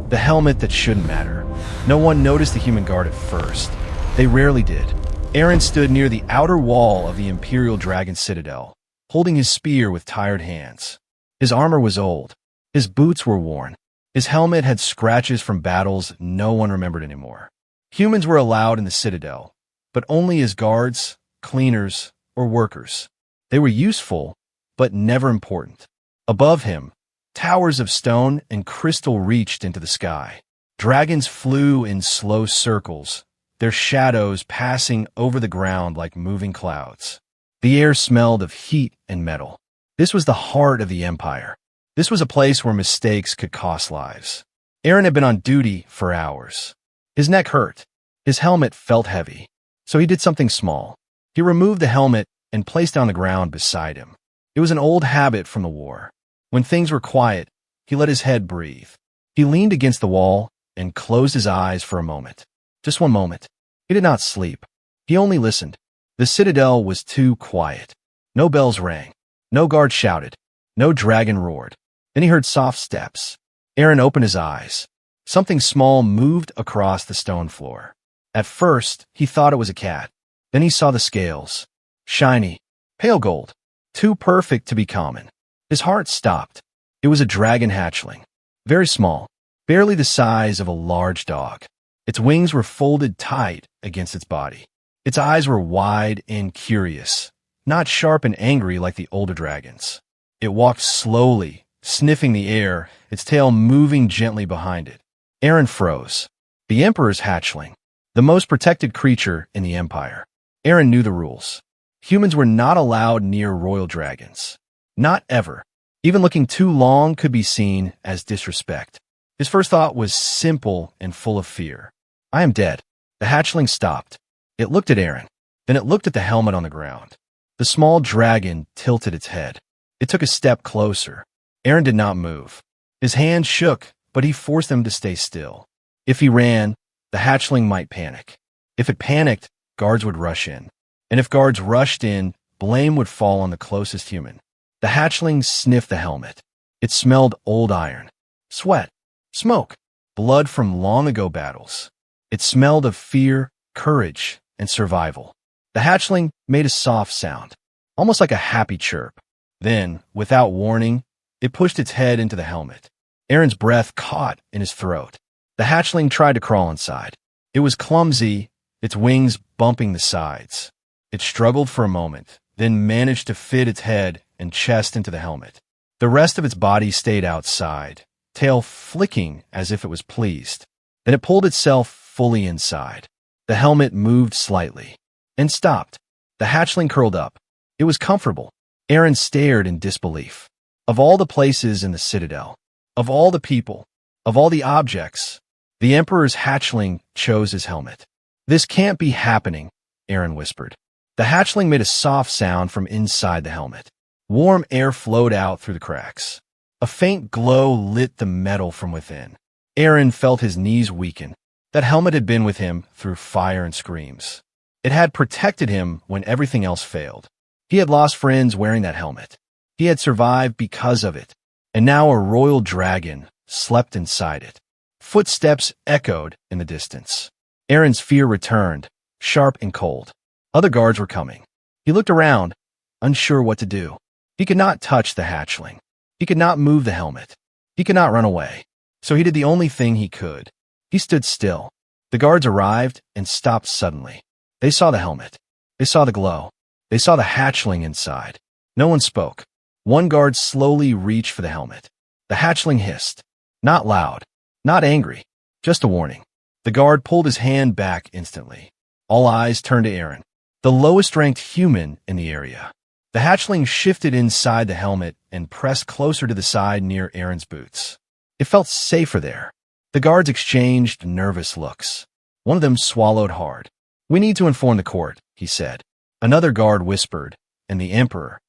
The helmet that shouldn't matter. No one noticed the human guard at first. They rarely did. Aaron stood near the outer wall of the Imperial Dragon Citadel, holding his spear with tired hands. His armor was old. His boots were worn. His helmet had scratches from battles no one remembered anymore. Humans were allowed in the Citadel, but only as guards, cleaners, or workers. They were useful, but never important. Above him, towers of stone and crystal reached into the sky. Dragons flew in slow circles, their shadows passing over the ground like moving clouds. The air smelled of heat and metal. This was the heart of the Empire. This was a place where mistakes could cost lives. Aaron had been on duty for hours. His neck hurt. His helmet felt heavy. So he did something small. He removed the helmet and placed it on the ground beside him. It was an old habit from the war. When things were quiet, he let his head breathe. He leaned against the wall and closed his eyes for a moment. Just one moment. He did not sleep. He only listened. The Citadel was too quiet. No bells rang. No guard shouted. No dragon roared. Then he heard soft steps. Aaron opened his eyes. Something small moved across the stone floor. At first, he thought it was a cat. Then he saw the scales. Shiny. Pale gold. Too perfect to be common. His heart stopped. It was a dragon hatchling. Very small. Barely the size of a large dog. Its wings were folded tight against its body. Its eyes were wide and curious, not sharp and angry like the older dragons. It walked slowly, sniffing the air, its tail moving gently behind it. Aaron froze. The Emperor's hatchling, the most protected creature in the Empire. Aaron knew the rules. Humans were not allowed near royal dragons. Not ever. Even looking too long could be seen as disrespect. His first thought was simple and full of fear. I am dead. The hatchling stopped. It looked at Aaron. Then it looked at the helmet on the ground. The small dragon tilted its head. It took a step closer. Aaron did not move. His hands shook, but he forced them to stay still. If he ran, the hatchling might panic. If it panicked, guards would rush in. And if guards rushed in, blame would fall on the closest human. The hatchling sniffed the helmet. It smelled old iron, sweat, smoke, blood from long-ago battles. It smelled of fear, courage, and survival. The hatchling made a soft sound, almost like a happy chirp. Then, without warning, it pushed its head into the helmet. Aaron's breath caught in his throat. The hatchling tried to crawl inside. It was clumsy, its wings bumping the sides. It struggled for a moment, then managed to fit its head and chest into the helmet. The rest of its body stayed outside, tail flicking as if it was pleased. Then it pulled itself fully inside. The helmet moved slightly and stopped. The hatchling curled up. It was comfortable. Aaron stared in disbelief. Of all the places in the Citadel, of all the people, of all the objects, the Emperor's hatchling chose his helmet. This can't be happening, Aaron whispered. The hatchling made a soft sound from inside the helmet. Warm air flowed out through the cracks. A faint glow lit the metal from within. Aaron felt his knees weaken. That helmet had been with him through fire and screams. It had protected him when everything else failed. He had lost friends wearing that helmet. He had survived because of it, and now a royal dragon slept inside it. Footsteps echoed in the distance. Aaron's fear returned, sharp and cold. Other guards were coming. He looked around, unsure what to do. He could not touch the hatchling. He could not move the helmet. He could not run away. So he did the only thing he could. He stood still. The guards arrived and stopped suddenly. They saw the helmet. They saw the glow. They saw the hatchling inside. No one spoke. One guard slowly reached for the helmet. The hatchling hissed. Not loud. Not angry. Just a warning. The guard pulled his hand back instantly. All eyes turned to Aaron, the lowest-ranked human in the area. The hatchling shifted inside the helmet and pressed closer to the side near Aaron's boots. It felt safer there. The guards exchanged nervous looks. One of them swallowed hard. We need to inform the court, he said. Another guard whispered, and the Emperor.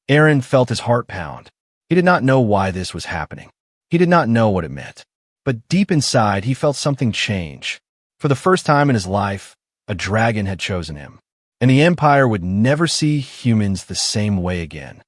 Aaron felt his heart pound. He did not know why this was happening. He did not know what it meant. But deep inside, he felt something change. For the first time in his life, a dragon had chosen him. And the Empire would never see humans the same way again.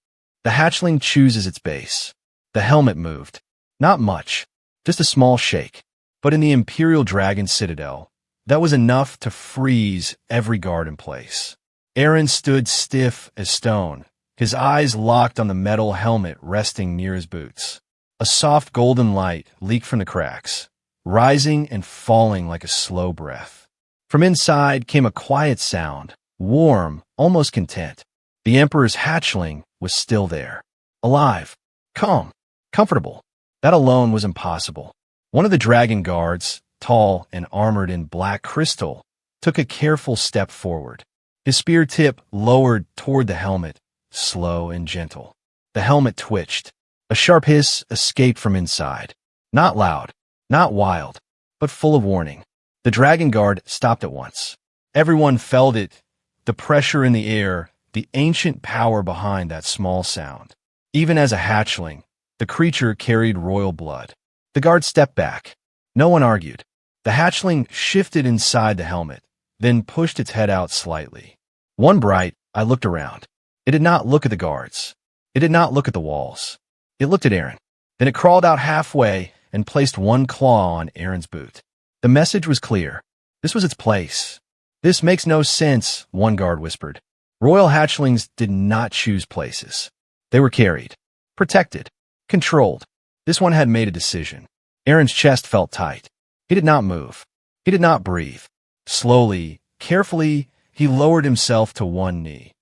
The hatchling chooses its base. The helmet moved. Not much. Just a small shake. But in the Imperial Dragon Citadel, that was enough to freeze every guard in place. Aaron stood stiff as stone, his eyes locked on the metal helmet resting near his boots. A soft golden light leaked from the cracks, rising and falling like a slow breath. From inside came a quiet sound, warm, almost content. The Emperor's hatchling was still there. Alive, calm, comfortable. That alone was impossible. One of the dragon guards, tall and armored in black crystal, took a careful step forward. His spear tip lowered toward the helmet, slow and gentle. The helmet twitched. A sharp hiss escaped from inside. Not loud, not wild, but full of warning. The dragon guard stopped at once. Everyone felt it, the pressure in the air, the ancient power behind that small sound. Even as a hatchling, the creature carried royal blood. The guard stepped back. No one argued. The hatchling shifted inside the helmet, then pushed its head out slightly. One bright, I looked around. It did not look at the guards. It did not look at the walls. It looked at Aaron. Then it crawled out halfway and placed one claw on Aaron's boot. The message was clear. This was its place. This makes no sense, one guard whispered. Royal hatchlings did not choose places. They were carried, protected, controlled. This one had made a decision. Aaron's chest felt tight. He did not move. He did not breathe. Slowly, carefully, he lowered himself to one knee.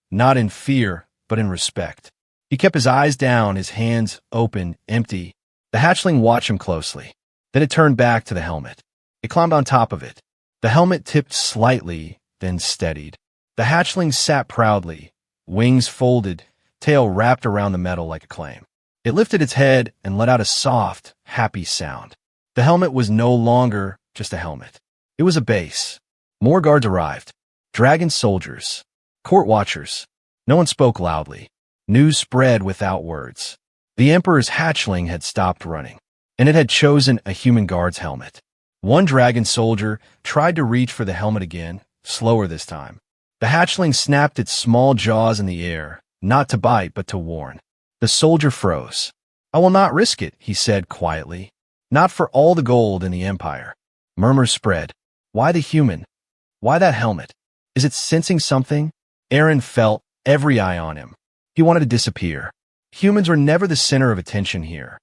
Not in fear, but in respect. He kept his eyes down, his hands open, empty. The hatchling watched him closely. Then it turned back to the helmet. It climbed on top of it. The helmet tipped slightly, then steadied. The hatchling sat proudly, wings folded, tail wrapped around the metal like a claim. It lifted its head and let out a soft, happy sound. The helmet was no longer just a helmet. It was a base. More guards arrived. Dragon soldiers. Court watchers. No one spoke loudly. News spread without words. The Emperor's hatchling had stopped running, and it had chosen a human guard's helmet. One dragon soldier tried to reach for the helmet again, slower this time. The hatchling snapped its small jaws in the air, not to bite but to warn. The soldier froze. I will not risk it, he said quietly. Not for all the gold in the Empire. Murmurs spread. Why the human? Why that helmet? Is it sensing something? Aaron felt every eye on him. He wanted to disappear. Humans were never the center of attention here,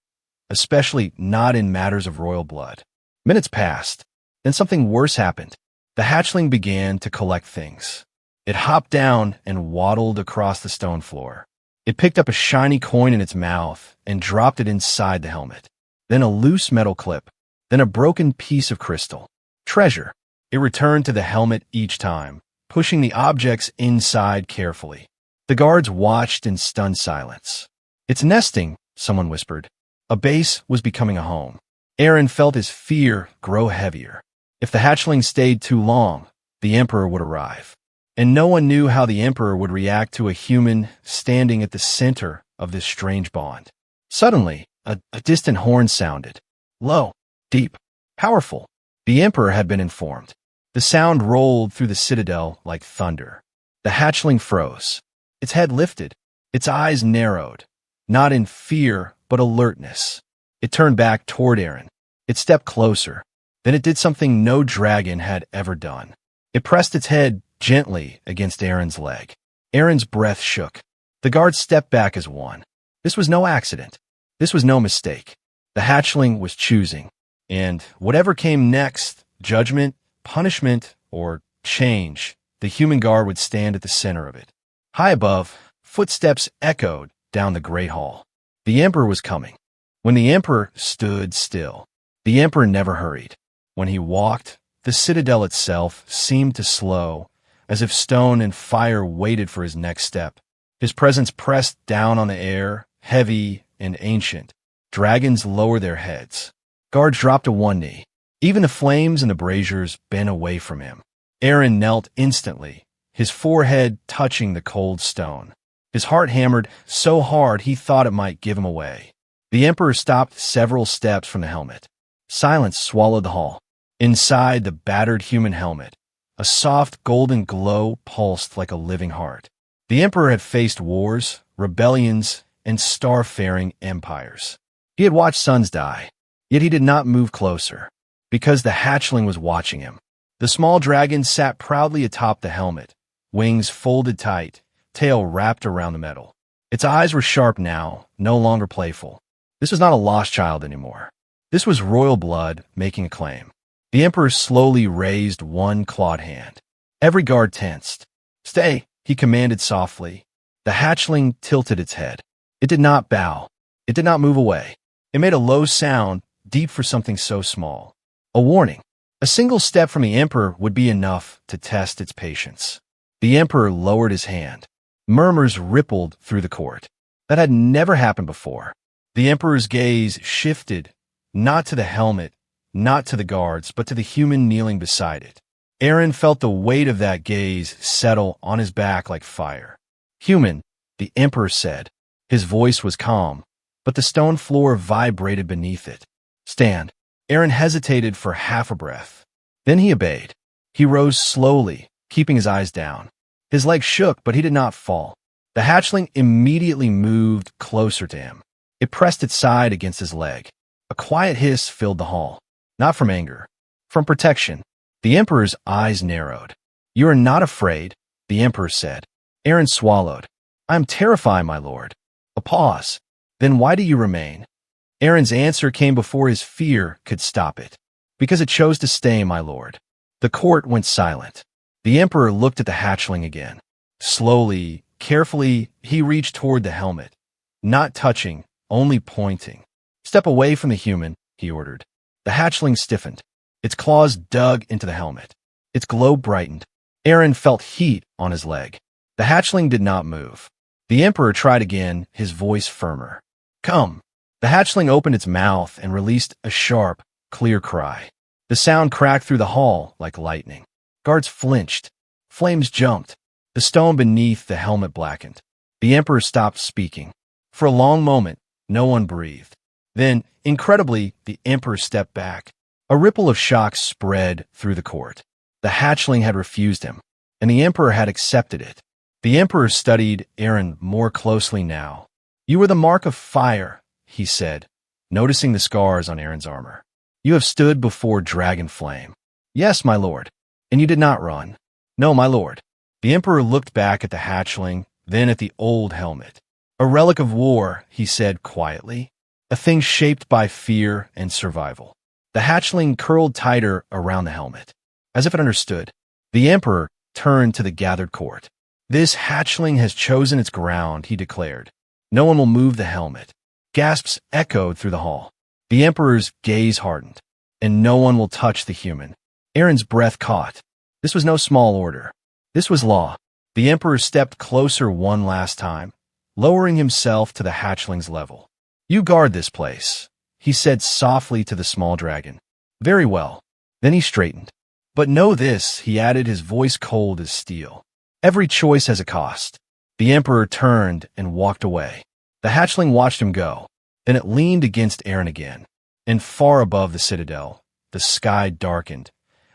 especially not in matters of royal blood. Minutes passed. Then something worse happened. The hatchling began to collect things. It hopped down and waddled across the stone floor. It picked up a shiny coin in its mouth and dropped it inside the helmet. Then a loose metal clip. Then a broken piece of crystal. Treasure. It returned to the helmet each time, pushing the objects inside carefully. The guards watched in stunned silence. It's nesting, someone whispered. A base was becoming a home. Aaron felt his fear grow heavier. If the hatchling stayed too long, the Emperor would arrive. And no one knew how the Emperor would react to a human standing at the center of this strange bond. Suddenly, a distant horn sounded. Low, deep, powerful. The Emperor had been informed. The sound rolled through the citadel like thunder. The hatchling froze. Its head lifted. Its eyes narrowed. Not in fear, but alertness. It turned back toward Aaron. It stepped closer. Then it did something no dragon had ever done. It pressed its head gently against Aaron's leg. Aaron's breath shook. The guard stepped back as one. This was no accident. This was no mistake. The hatchling was choosing. And whatever came next, judgment, punishment, or change, the human guard would stand at the center of it. High above, footsteps echoed down the great hall. The Emperor was coming. When the Emperor stood still, the Emperor never hurried. When he walked, the citadel itself seemed to slow, as if stone and fire waited for his next step. His presence pressed down on the air, heavy and ancient. Dragons lowered their heads. Guards dropped to one knee. Even the flames and the braziers bent away from him. Aaron knelt instantly, his forehead touching the cold stone. His heart hammered so hard he thought it might give him away. The Emperor stopped several steps from the helmet. Silence swallowed the hall. Inside the battered human helmet, a soft golden glow pulsed like a living heart. The Emperor had faced wars, rebellions, and star-faring empires. He had watched sons die, yet he did not move closer. Because the hatchling was watching him. The small dragon sat proudly atop the helmet, wings folded tight, tail wrapped around the metal. Its eyes were sharp now, no longer playful. This was not a lost child anymore. This was royal blood making a claim. The Emperor slowly raised one clawed hand. Every guard tensed. "Stay," he commanded softly. The hatchling tilted its head. It did not bow. It did not move away. It made a low sound, deep for something so small. A warning. A single step from the Emperor would be enough to test its patience. The Emperor lowered his hand. Murmurs rippled through the court. That had never happened before. The Emperor's gaze shifted, not to the helmet, not to the guards, but to the human kneeling beside it. Aaron felt the weight of that gaze settle on his back like fire. "Human," the Emperor said. His voice was calm, but the stone floor vibrated beneath it. "Stand." Aaron hesitated for half a breath. Then he obeyed. He rose slowly, keeping his eyes down. His legs shook, but he did not fall. The hatchling immediately moved closer to him. It pressed its side against his leg. A quiet hiss filled the hall. Not from anger, from protection. The Emperor's eyes narrowed. "You are not afraid," the Emperor said. Aaron swallowed. "I am terrified, my lord." A pause. "Then why do you remain?" Aaron's answer came before his fear could stop it. "Because it chose to stay, my lord." The court went silent. The Emperor looked at the hatchling again. Slowly, carefully, he reached toward the helmet. Not touching, only pointing. "Step away from the human," he ordered. The hatchling stiffened. Its claws dug into the helmet. Its glow brightened. Aaron felt heat on his leg. The hatchling did not move. The Emperor tried again, his voice firmer. "Come." The hatchling opened its mouth and released a sharp, clear cry. The sound cracked through the hall like lightning. Guards flinched. Flames jumped. The stone beneath the helmet blackened. The Emperor stopped speaking. For a long moment, no one breathed. Then, incredibly, the Emperor stepped back. A ripple of shock spread through the court. The hatchling had refused him, and the Emperor had accepted it. The Emperor studied Aaron more closely now. "You were the mark of fire," he said, noticing the scars on Aaron's armor. "You have stood before dragon flame." "Yes, my lord." "And you did not run." "No, my lord." The Emperor looked back at the hatchling, then at the old helmet. "A relic of war," he said quietly. "A thing shaped by fear and survival." The hatchling curled tighter around the helmet, as if it understood. The Emperor turned to the gathered court. "This hatchling has chosen its ground," he declared. "No one will move the helmet." Gasps echoed through the hall. The Emperor's gaze hardened. "And no one will touch the human." Aaron's breath caught. This was no small order. This was law. The Emperor stepped closer one last time, lowering himself to the hatchling's level. "You guard this place," he said softly to the small dragon. "Very well." Then he straightened. "But know this," he added, his voice cold as steel. "Every choice has a cost." The Emperor turned and walked away. The hatchling watched him go. Then it leaned against Aaron again. And far above the citadel, the sky darkened,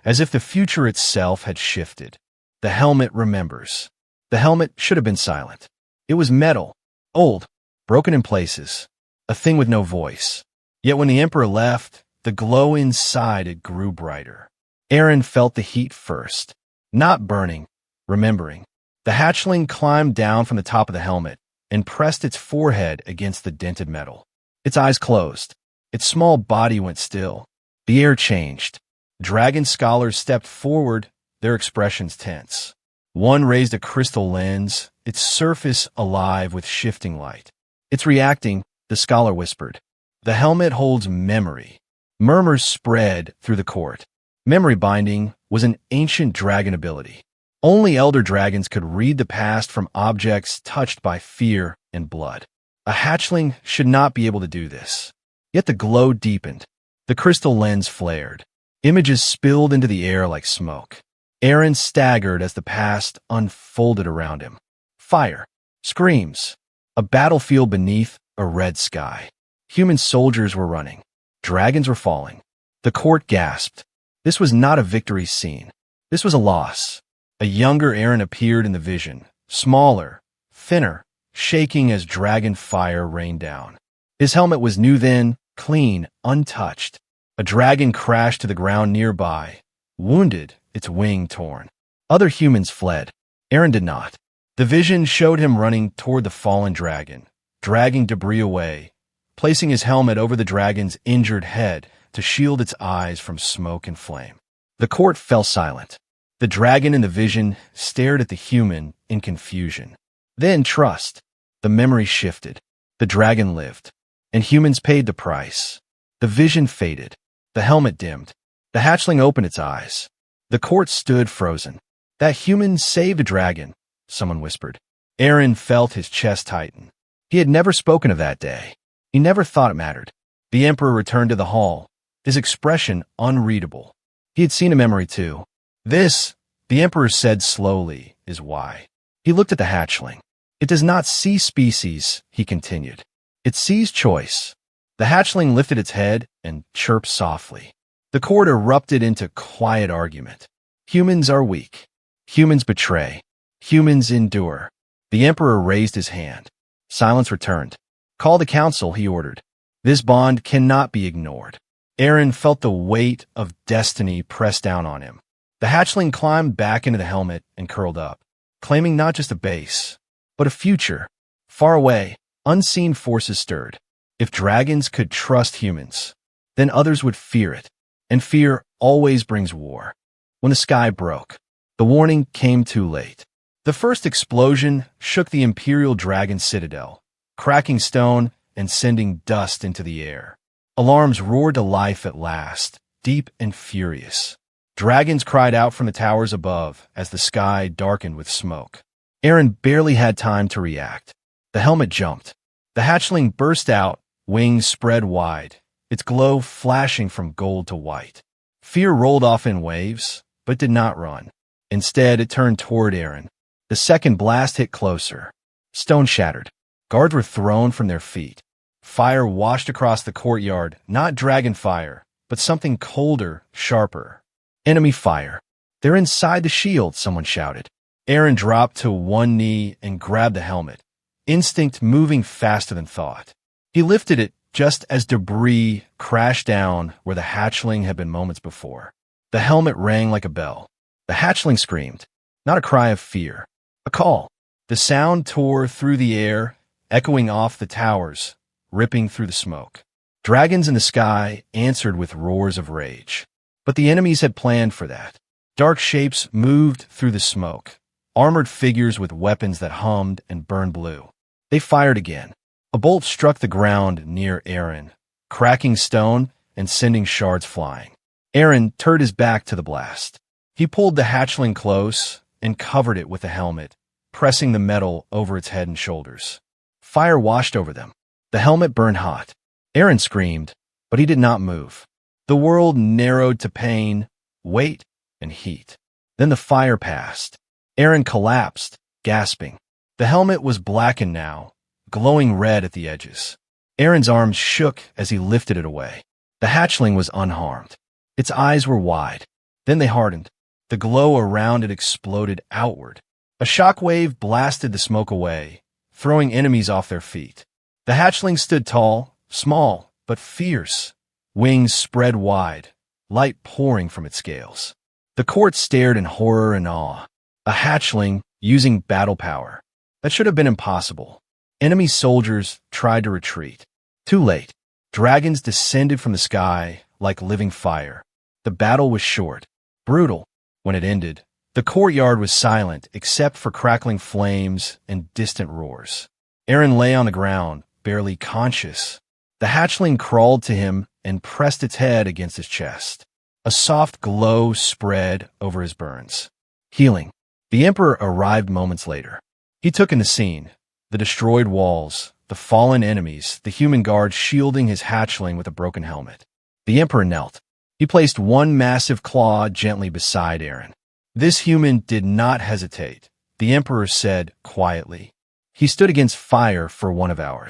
as if the future itself had shifted. The helmet remembers. The helmet should have been silent. It was metal, old, broken in places, a thing with no voice. Yet when the Emperor left, the glow inside it grew brighter. Aaron felt the heat first. Not burning, remembering. The hatchling climbed down from the top of the helmet and pressed its forehead against the dented metal. Its eyes closed. Its small body went still. The air changed. Dragon scholars stepped forward, their expressions tense. One raised a crystal lens, its surface alive with shifting light. "It's reacting," the scholar whispered. "The helmet holds memory." Murmurs spread through the court. Memory binding was an ancient dragon ability. Only elder dragons could read the past from objects touched by fear and blood. A hatchling should not be able to do this. Yet the glow deepened. The crystal lens flared. Images spilled into the air like smoke. Aaron staggered as the past unfolded around him. Fire. Screams. A battlefield beneath a red sky. Human soldiers were running. Dragons were falling. The court gasped. This was not a victory scene. This was a loss. A younger Aaron appeared in the vision, smaller, thinner, shaking as dragon fire rained down. His helmet was new then, clean, untouched. A dragon crashed to the ground nearby, wounded, its wing torn. Other humans fled. Aaron did not. The vision showed him running toward the fallen dragon, dragging debris away, placing his helmet over the dragon's injured head to shield its eyes from smoke and flame. The court fell silent. The dragon in the vision stared at the human in confusion. Then trust. The memory shifted. The dragon lived, and humans paid the price. The vision faded. The helmet dimmed. The hatchling opened its eyes. The court stood frozen. That human saved a dragon, someone whispered. Aaron felt his chest tighten. He had never spoken of that day. He never thought it mattered. The emperor returned to the hall, his expression unreadable. He had seen a memory too. This, the emperor said slowly, is why. He looked at the hatchling. It does not see species, he continued. It sees choice. The hatchling lifted its head and chirped softly. The court erupted into quiet argument. Humans are weak. Humans betray. Humans endure. The emperor raised his hand. Silence returned. Call the council, he ordered. This bond cannot be ignored. Aaron felt the weight of destiny press down on him. The hatchling climbed back into the helmet and curled up, claiming not just a base, but a future. Far away, unseen forces stirred. If dragons could trust humans, then others would fear it, and fear always brings war. When the sky broke, the warning came too late. The first explosion shook the Imperial Dragon Citadel, cracking stone and sending dust into the air. Alarms roared to life at last, deep and furious. Dragons cried out from the towers above as the sky darkened with smoke. Aaron barely had time to react. The helmet jumped. The hatchling burst out, wings spread wide, its glow flashing from gold to white. Fear rolled off in waves, but did not run. Instead, it turned toward Aaron. The second blast hit closer. Stone shattered. Guards were thrown from their feet. Fire washed across the courtyard, not dragon fire, but something colder, sharper. Enemy fire. They're inside the shield, someone shouted. Aaron dropped to one knee and grabbed the helmet, instinct moving faster than thought. He lifted it just as debris crashed down where the hatchling had been moments before. The helmet rang like a bell. The hatchling screamed, not a cry of fear, a call. The sound tore through the air, echoing off the towers, ripping through the smoke. Dragons in the sky answered with roars of rage. But the enemies had planned for that. Dark shapes moved through the smoke, armored figures with weapons that hummed and burned blue. They fired again. A bolt struck the ground near Aaron, cracking stone and sending shards flying. Aaron turned his back to the blast. He pulled the hatchling close and covered it with the helmet, pressing the metal over its head and shoulders. Fire washed over them. The helmet burned hot. Aaron screamed, but he did not move. The world narrowed to pain, weight, and heat. Then the fire passed. Aaron collapsed, gasping. The helmet was blackened now, glowing red at the edges. Aaron's arms shook as he lifted it away. The hatchling was unharmed. Its eyes were wide. Then they hardened. The glow around it exploded outward. A shockwave blasted the smoke away, throwing enemies off their feet. The hatchling stood tall, small, but fierce, wings spread wide, light pouring from its scales. The court stared in horror and awe. A hatchling using battle power. That should have been impossible. Enemy soldiers tried to retreat. Too late. Dragons descended from the sky like living fire. The battle was short, brutal. When it ended, the courtyard was silent except for crackling flames and distant roars. Aaron lay on the ground, barely conscious. The hatchling crawled to him and pressed its head against his chest. A soft glow spread over his burns. Healing. The Emperor arrived moments later. He took in the scene, the destroyed walls, the fallen enemies, the human guard shielding his hatchling with a broken helmet. The Emperor knelt. He placed one massive claw gently beside Aaron. This human did not hesitate, the Emperor said quietly. He stood against fire for 1 hour.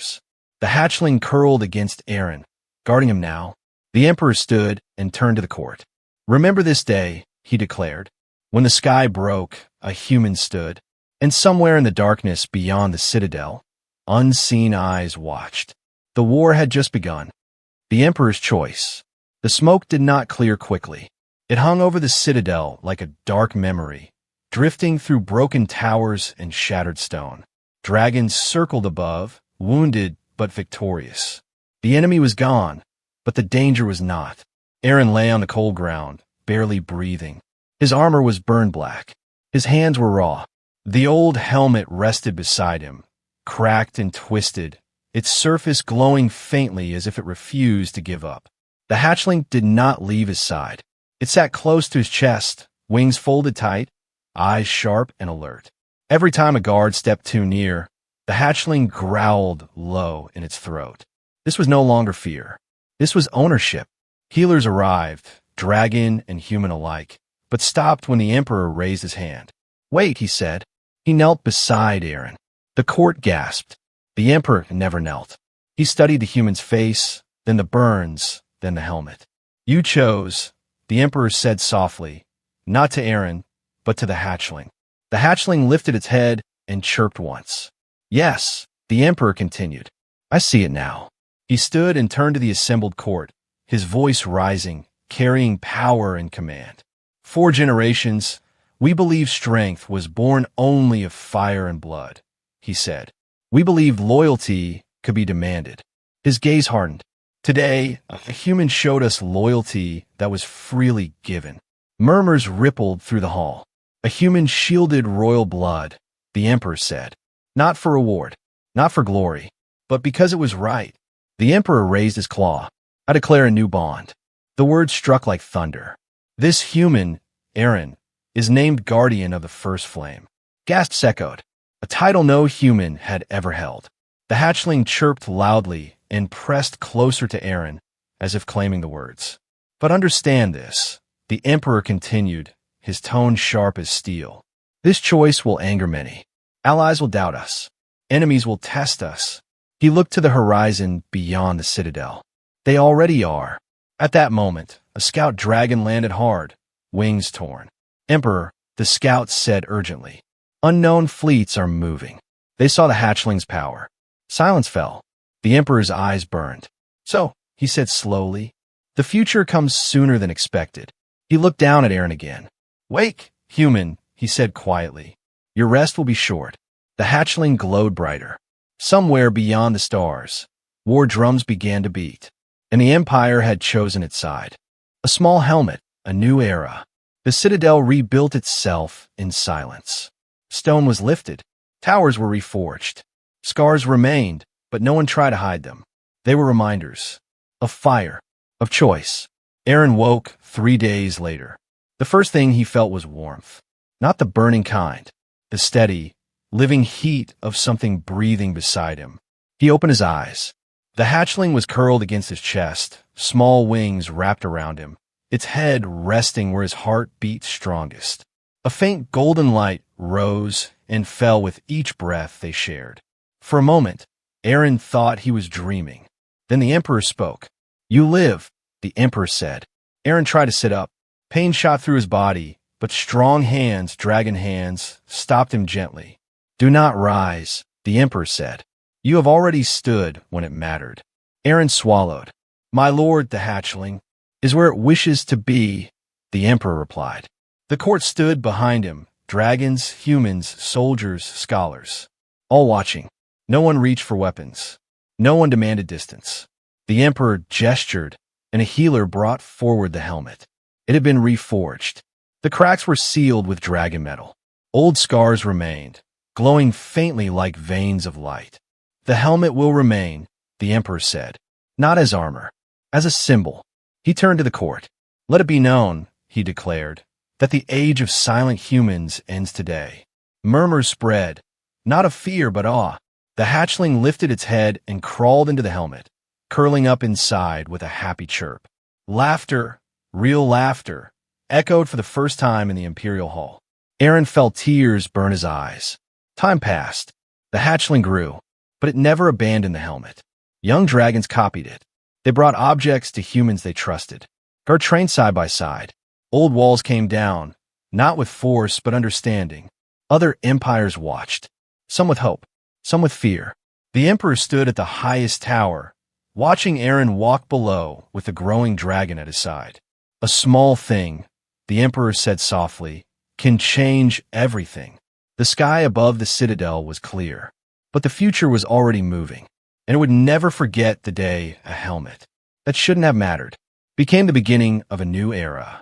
The hatchling curled against Aaron, guarding him now. The Emperor stood and turned to the court. Remember this day, he declared. When the sky broke, a human stood, and somewhere in the darkness beyond the citadel, unseen eyes watched. The war had just begun. The Emperor's choice. The smoke did not clear quickly. It hung over the citadel like a dark memory, drifting through broken towers and shattered stone. Dragons circled above, wounded but victorious. The enemy was gone, but the danger was not. Aaron lay on the cold ground, barely breathing. His armor was burned black. His hands were raw. The old helmet rested beside him, cracked and twisted, its surface glowing faintly as if it refused to give up. The hatchling did not leave his side. It sat close to his chest, wings folded tight, eyes sharp and alert. Every time a guard stepped too near, the hatchling growled low in its throat. This was no longer fear. This was ownership. Healers arrived, dragon and human alike, but stopped when the Emperor raised his hand. "Wait," he said. He knelt beside Aaron. The court gasped. The Emperor never knelt. He studied the human's face, then the burns, then the helmet. "You chose," the Emperor said softly, not to Aaron, but to the hatchling. The hatchling lifted its head and chirped once. "Yes," the Emperor continued. "I see it now." He stood and turned to the assembled court, his voice rising, carrying power and command. "For generations, we believed strength was born only of fire and blood," he said. "We believed loyalty could be demanded." His gaze hardened. "Today, a human showed us loyalty that was freely given." Murmurs rippled through the hall. "A human shielded royal blood," the Emperor said. "Not for reward, not for glory, but because it was right." The Emperor raised his claw. "I declare a new bond." The word struck like thunder. "This human, Aaron, is named Guardian of the First Flame." Gasps echoed, a title no human had ever held. The hatchling chirped loudly and pressed closer to Aaron, as if claiming the words. "But understand this," the Emperor continued, his tone sharp as steel. "This choice will anger many. Allies will doubt us. Enemies will test us." He looked to the horizon beyond the citadel. "They already are." At that moment, a scout dragon landed hard, wings torn. "Emperor," the scout said urgently, "unknown fleets are moving." They saw the hatchling's power. Silence fell. The Emperor's eyes burned. "So," he said slowly, "the future comes sooner than expected." He looked down at Aaron again. "Wake, human," he said quietly. "Your rest will be short." The hatchling glowed brighter. Somewhere beyond the stars, war drums began to beat, and the Empire had chosen its side. A small helmet, a new era. The citadel rebuilt itself in silence. Stone was lifted. Towers were reforged. Scars remained, but no one tried to hide them. They were reminders of fire, of choice. Aaron woke 3 days later. The first thing he felt was warmth. Not the burning kind, the steady, living heat of something breathing beside him. He opened his eyes. The hatchling was curled against his chest, small wings wrapped around him, its head resting where his heart beat strongest. A faint golden light rose and fell with each breath they shared. For a moment, Aaron thought he was dreaming. Then the Emperor spoke. "You live," the Emperor said. Aaron tried to sit up. Pain shot through his body, but strong hands, dragon hands, stopped him gently. "Do not rise," the Emperor said. "You have already stood when it mattered." Aaron swallowed. "My lord, the hatchling, is where it wishes to be," the Emperor replied. The court stood behind him, dragons, humans, soldiers, scholars, all watching. No one reached for weapons. No one demanded distance. The Emperor gestured, and a healer brought forward the helmet. It had been reforged. The cracks were sealed with dragon metal. Old scars remained, glowing faintly like veins of light. "The helmet will remain," the Emperor said, "not as armor, as a symbol." He turned to the court. "Let it be known," he declared, "that the age of silent humans ends today." Murmurs spread, not of fear but awe. The hatchling lifted its head and crawled into the helmet, curling up inside with a happy chirp. Laughter, real laughter, echoed for the first time in the Imperial Hall. Aaron felt tears burn his eyes. Time passed. The hatchling grew, but it never abandoned the helmet. Young dragons copied it. They brought objects to humans they trusted. Guard trained side by side. Old walls came down, not with force but understanding. Other empires watched, some with hope, some with fear. The Emperor stood at the highest tower, watching Aaron walk below with the growing dragon at his side. A small thing, the Emperor said softly, can change everything. The sky above the citadel was clear, but the future was already moving, and it would never forget the day a helmet that shouldn't have mattered became the beginning of a new era.